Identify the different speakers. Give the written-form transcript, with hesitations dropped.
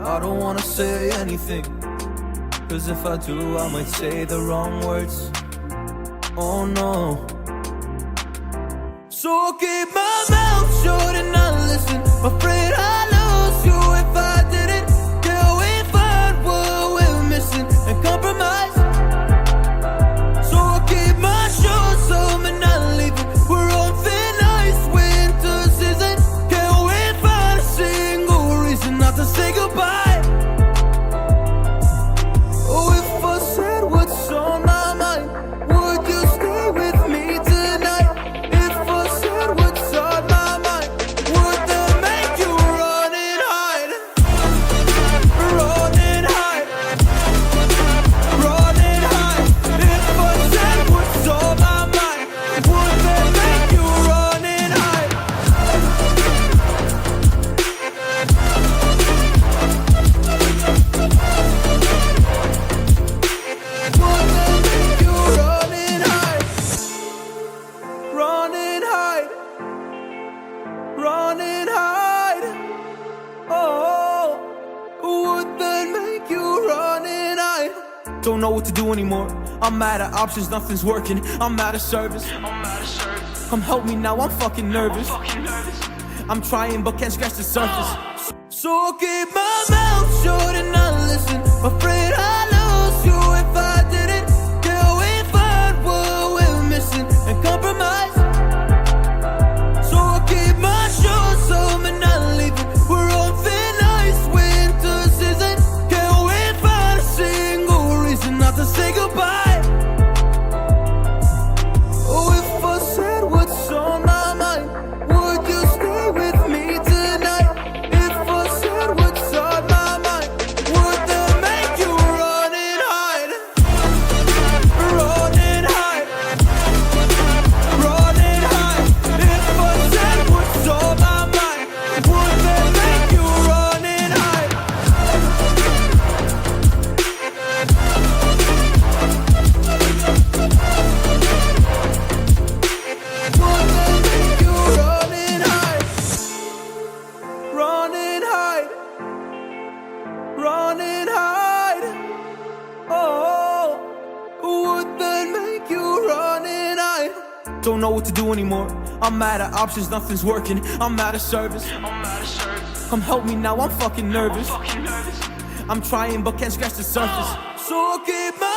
Speaker 1: I don't wanna say anything, cause if I do I might say the wrong words. Oh no. So I'll keep my mouth shut and not listen. Afraid I lose you if I didn't. Till we find what we're missing and compromise. So I'll keep my shoes on and not leaving. We're on thin ice, winter season. Can't we find a single reason not to say goodbye? Oh, if I said what's on my mind, would you stay with me tonight? If I said what's on my mind, would that make you run and hide? Run and hide. Run and hide. If I said what's on my mind, would that make you run and hide? Would that make you run and hide? Run and hide. Run and hide. Oh, would that make you run and hide? Don't know what to do anymore. I'm out of options, nothing's working. I'm out of service. Come help me now, I'm fucking nervous. I'm trying but can't scratch the surface. So I'll keep my mouth shut and not listen. Afraid I lose you if I didn't. Till we find what we're missing and compromise. So I'll keep my shoes on and not leaving. We're on thin ice, winter season. Can't we find a single reason not to say goodbye? Oh, if I said what's on my mind, would you stay with me tonight? If I said what's on my mind, would that make you run and hide? Run and hide. Run and hide. If I said what's on my mind, would that make you run and hide? Would that make you run and hide? Run and hide. Run and hide. Oh, would that make you run and hide? Don't know what to do anymore. I'm out of options, nothing's working. I'm out of service. Come help me now, I'm fucking nervous. I'm trying but can't scratch the surface. So I'll keep my